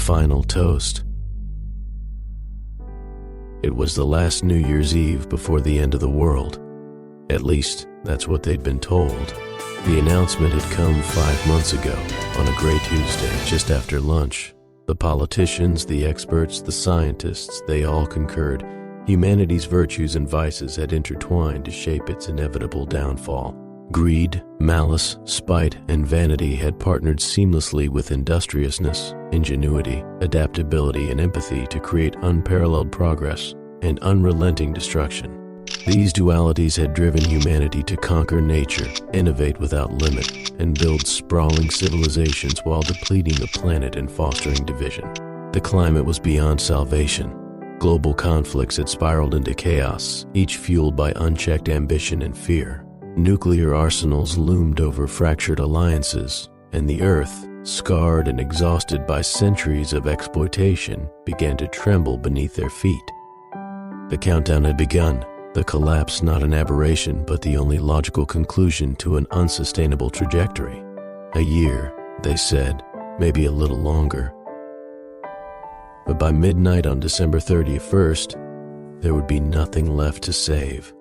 final toast. It was the last New Year's Eve before the end of the world. At least, that's what they'd been told. The announcement had come 5 months ago, on a gray Tuesday, just after lunch. The politicians, the experts, the scientists, they all concurred. Humanity's virtues and vices had intertwined to shape its inevitable downfall. Greed, malice, spite, and vanity had partnered seamlessly with industriousness, ingenuity, adaptability, and empathy to create unparalleled progress and unrelenting destruction. These dualities had driven humanity to conquer nature, innovate without limit, and build sprawling civilizations while depleting the planet and fostering division. The climate was beyond salvation. Global conflicts had spiraled into chaos, each fueled by unchecked ambition and fear. Nuclear arsenals loomed over fractured alliances, and the Earth, scarred and exhausted by centuries of exploitation, began to tremble beneath their feet. The countdown had begun, the collapse not an aberration but the only logical conclusion to an unsustainable trajectory. A year, they said, maybe a little longer. But by midnight on December 31st, there would be nothing left to save.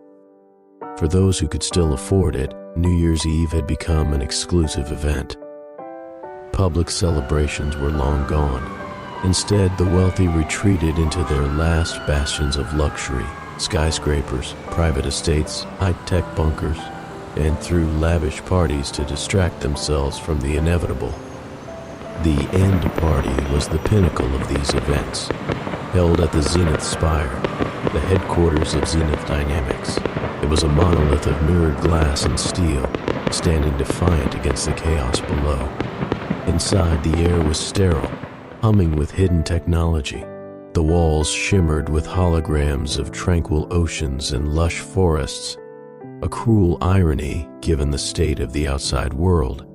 For those who could still afford it, New Year's Eve had become an exclusive event. Public celebrations were long gone. Instead, the wealthy retreated into their last bastions of luxury, skyscrapers, private estates, high-tech bunkers, and threw lavish parties to distract themselves from the inevitable. The end party was the pinnacle of these events, held at the Zenith Spire, the headquarters of Zenith Dynamics. It was a monolith of mirrored glass and steel, standing defiant against the chaos below. Inside, the air was sterile, humming with hidden technology. The walls shimmered with holograms of tranquil oceans and lush forests, a cruel irony given the state of the outside world.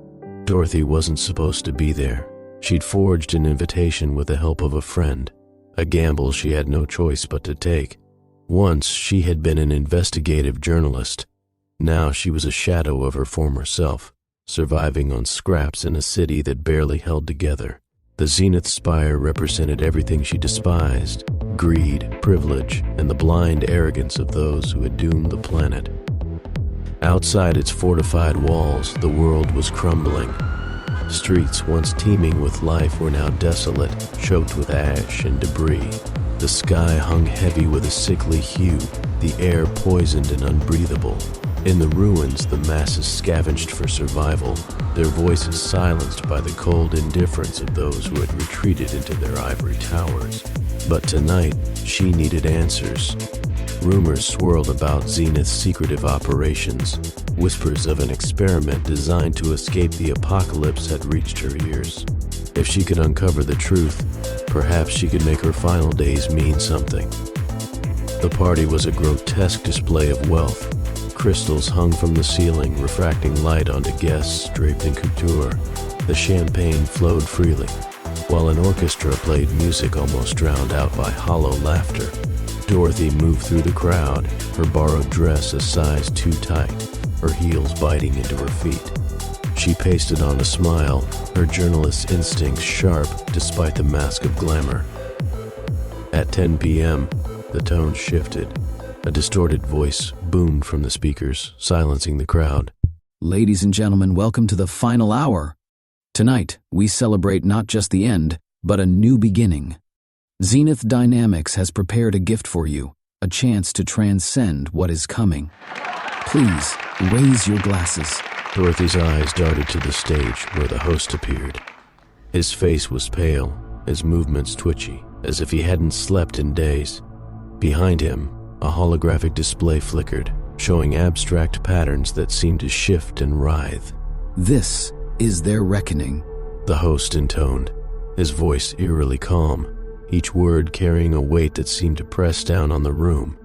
Dorothy wasn't supposed to be there. She'd forged an invitation with the help of a friend, a gamble she had no choice but to take. Once she had been an investigative journalist. Now she was a shadow of her former self, surviving on scraps in a city that barely held together. The Zenith Spire represented everything she despised: greed, privilege, and the blind arrogance of those who had doomed the planet. Outside its fortified walls, the world was crumbling. Streets once teeming with life were now desolate, choked with ash and debris. The sky hung heavy with a sickly hue, the air poisoned and unbreathable. In the ruins, the masses scavenged for survival, their voices silenced by the cold indifference of those who had retreated into their ivory towers. But tonight, she needed answers. Rumors swirled about Zenith's secretive operations. Whispers of an experiment designed to escape the apocalypse had reached her ears. If she could uncover the truth, perhaps she could make her final days mean something. The party was a grotesque display of wealth. Crystals hung from the ceiling, refracting light onto guests draped in couture. The champagne flowed freely, while an orchestra played music almost drowned out by hollow laughter. Dorothy moved through the crowd, her borrowed dress a size too tight, her heels biting into her feet. She pasted on a smile, her journalist's instincts sharp despite the mask of glamour. At 10 p.m., the tone shifted. A distorted voice boomed from the speakers, silencing the crowd. Ladies and gentlemen, welcome to the final hour. Tonight, we celebrate not just the end, but a new beginning. Zenith Dynamics has prepared a gift for you, a chance to transcend what is coming. Please, raise your glasses. Dorothy's eyes darted to the stage where the host appeared. His face was pale, his movements twitchy, as if he hadn't slept in days. Behind him, a holographic display flickered, showing abstract patterns that seemed to shift and writhe. This is their reckoning, the host intoned, his voice eerily calm, each word carrying a weight that seemed to press down on the room.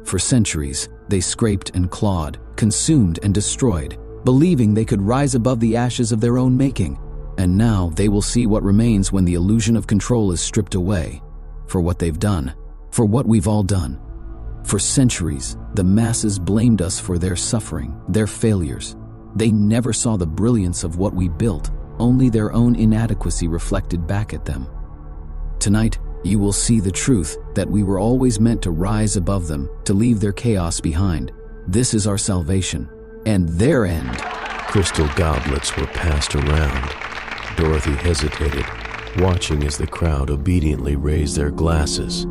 For centuries, they scraped and clawed, consumed and destroyed, believing they could rise above the ashes of their own making. And now they will see what remains when the illusion of control is stripped away. For what they've done, for what we've all done. For centuries, the masses blamed us for their suffering, their failures. They never saw the brilliance of what we built, only their own inadequacy reflected back at them. Tonight, you will see the truth that we were always meant to rise above them, to leave their chaos behind. This is our salvation, and their end. Crystal goblets were passed around. Dorothy hesitated, watching as the crowd obediently raised their glasses.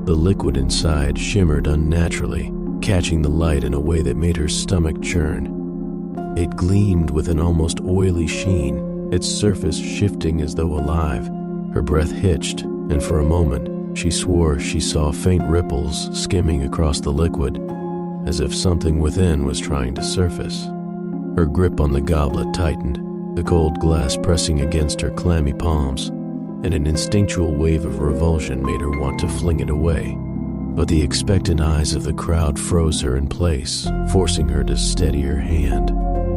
The liquid inside shimmered unnaturally, catching the light in a way that made her stomach churn. It gleamed with an almost oily sheen, its surface shifting as though alive. Her breath hitched, and for a moment, she swore she saw faint ripples skimming across the liquid, as if something within was trying to surface. Her grip on the goblet tightened, the cold glass pressing against her clammy palms, and an instinctual wave of revulsion made her want to fling it away. But the expectant eyes of the crowd froze her in place, forcing her to steady her hand.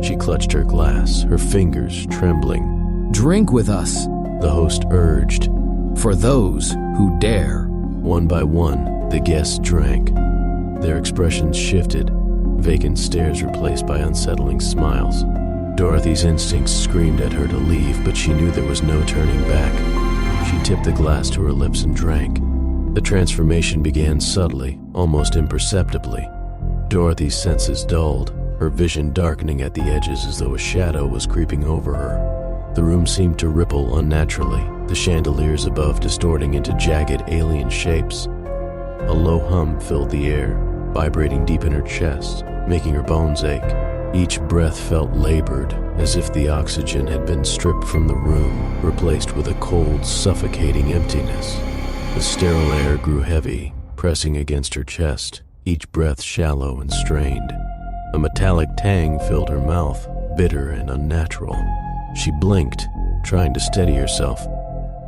She clutched her glass, her fingers trembling. "Drink with us," the host urged. "For those who dare." One by one, the guests drank. Their expressions shifted, vacant stares replaced by unsettling smiles. Dorothy's instincts screamed at her to leave, but she knew there was no turning back. She tipped the glass to her lips and drank. The transformation began subtly, almost imperceptibly. Dorothy's senses dulled, her vision darkening at the edges as though a shadow was creeping over her. The room seemed to ripple unnaturally, the chandeliers above distorting into jagged alien shapes. A low hum filled the air, vibrating deep in her chest, making her bones ache. Each breath felt labored, as if the oxygen had been stripped from the room, replaced with a cold, suffocating emptiness. The sterile air grew heavy, pressing against her chest, each breath shallow and strained. A metallic tang filled her mouth, bitter and unnatural. She blinked, trying to steady herself,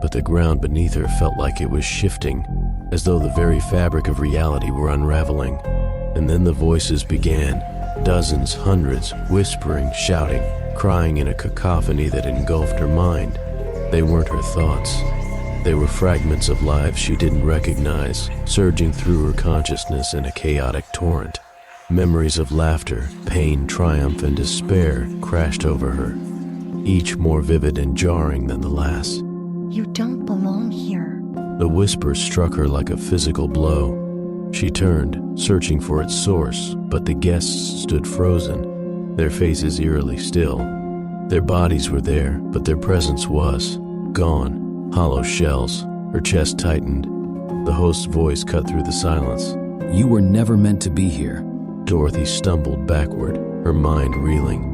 but the ground beneath her felt like it was shifting, as though the very fabric of reality were unraveling. And then the voices began, dozens, hundreds, whispering, shouting, crying in a cacophony that engulfed her mind. They weren't her thoughts. They were fragments of lives she didn't recognize, surging through her consciousness in a chaotic torrent. Memories of laughter, pain, triumph, and despair crashed over her, each more vivid and jarring than the last. "You don't belong here." The whisper struck her like a physical blow. She turned, searching for its source, but the guests stood frozen, their faces eerily still. Their bodies were there, but their presence was gone, hollow shells. Her chest tightened. The host's voice cut through the silence. "You were never meant to be here." Dorothy stumbled backward, her mind reeling.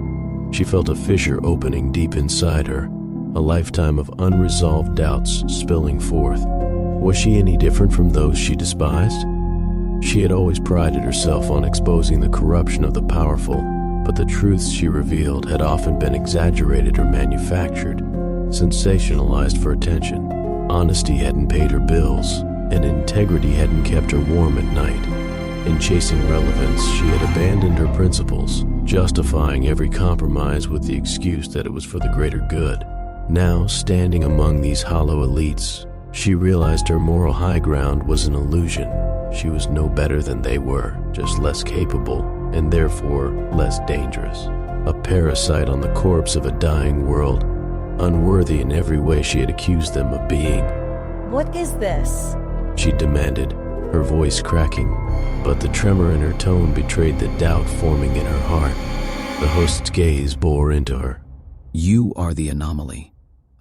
She felt a fissure opening deep inside her, a lifetime of unresolved doubts spilling forth. Was she any different from those she despised? She had always prided herself on exposing the corruption of the powerful, but the truths she revealed had often been exaggerated or manufactured, sensationalized for attention. Honesty hadn't paid her bills, and integrity hadn't kept her warm at night. In chasing relevance, she had abandoned her principles, justifying every compromise with the excuse that it was for the greater good. Now, standing among these hollow elites, she realized her moral high ground was an illusion. She was no better than they were, just less capable, and therefore less dangerous. A parasite on the corpse of a dying world, unworthy in every way she had accused them of being. "What is this?" she demanded, her voice cracking, but the tremor in her tone betrayed the doubt forming in her heart. The host's gaze bore into her. "You are the anomaly,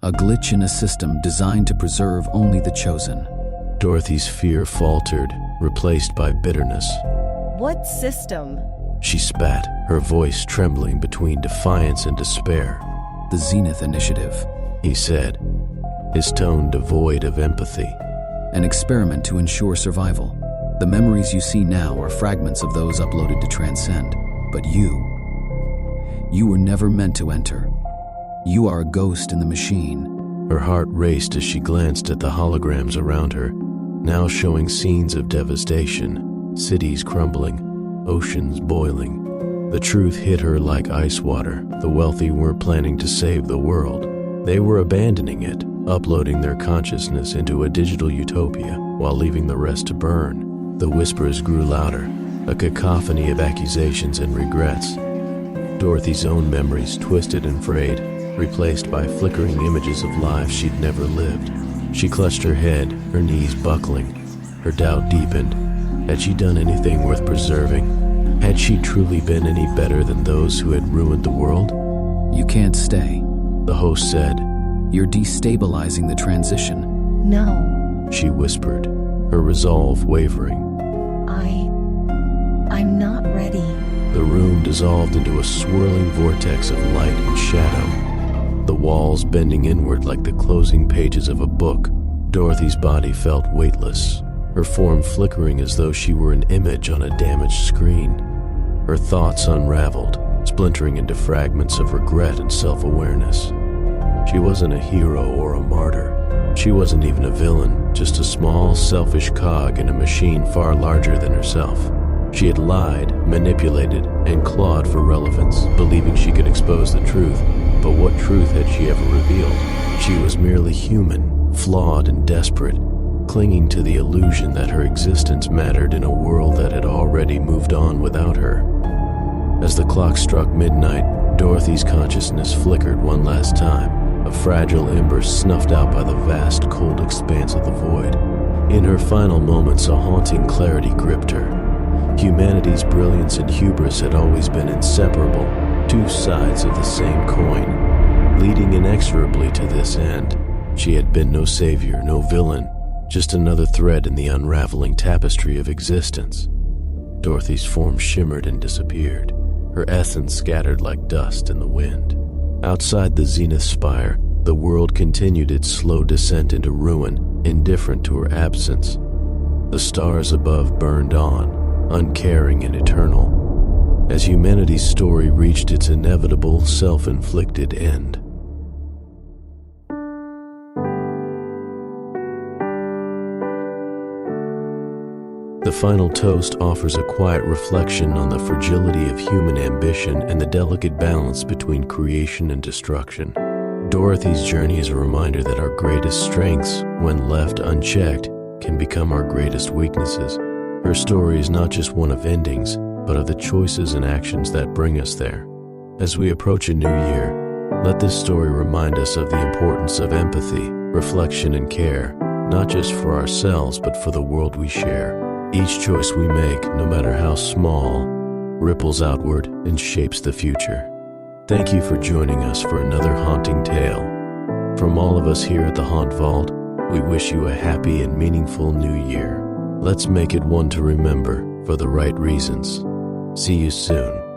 a glitch in a system designed to preserve only the chosen." Dorothy's fear faltered, replaced by bitterness. "What system?" She spat, her voice trembling between defiance and despair. "The Zenith Initiative." He said, his tone devoid of empathy. "An experiment to ensure survival. The memories you see now are fragments of those uploaded to transcend. But you were never meant to enter. You are a ghost in the machine." Her heart raced as she glanced at the holograms around her, now showing scenes of devastation, cities crumbling, oceans boiling. The truth hit her like ice water. The wealthy weren't planning to save the world. They were abandoning it, uploading their consciousness into a digital utopia while leaving the rest to burn. The whispers grew louder, a cacophony of accusations and regrets. Dorothy's own memories twisted and frayed, replaced by flickering images of lives she'd never lived. She clutched her head, her knees buckling. Her doubt deepened. Had she done anything worth preserving? Had she truly been any better than those who had ruined the world? You can't stay, The host said. you're destabilizing the transition. No, She whispered, her resolve wavering. I'm not ready. The room dissolved into a swirling vortex of light and shadow, the walls bending inward like the closing pages of a book. Dorothy's body felt weightless, her form flickering as though she were an image on a damaged screen. Her thoughts unraveled, splintering into fragments of regret and self-awareness. She wasn't a hero or a martyr. She wasn't even a villain, just a small, selfish cog in a machine far larger than herself. She had lied, manipulated, and clawed for relevance, believing she could expose the truth. But what truth had she ever revealed? She was merely human, flawed and desperate, clinging to the illusion that her existence mattered in a world that had already moved on without her. As the clock struck midnight, Dorothy's consciousness flickered one last time, a fragile ember snuffed out by the vast, cold expanse of the void. In her final moments, a haunting clarity gripped her. Humanity's brilliance and hubris had always been inseparable, two sides of the same coin, leading inexorably to this end. She had been no savior, no villain, just another thread in the unraveling tapestry of existence. Dorothy's form shimmered and disappeared, her essence scattered like dust in the wind. Outside the Zenith Spire, the world continued its slow descent into ruin, indifferent to her absence. The stars above burned on, uncaring and eternal, as humanity's story reached its inevitable, self-inflicted end. The final toast offers a quiet reflection on the fragility of human ambition and the delicate balance between creation and destruction. Dorothy's journey is a reminder that our greatest strengths, when left unchecked, can become our greatest weaknesses. Her story is not just one of endings, but of the choices and actions that bring us there. As we approach a new year, let this story remind us of the importance of empathy, reflection, and care, not just for ourselves, but for the world we share. Each choice we make, no matter how small, ripples outward and shapes the future. Thank you for joining us for another haunting tale. From all of us here at the Haunt Vault, we wish you a happy and meaningful new year. Let's make it one to remember for the right reasons. See you soon.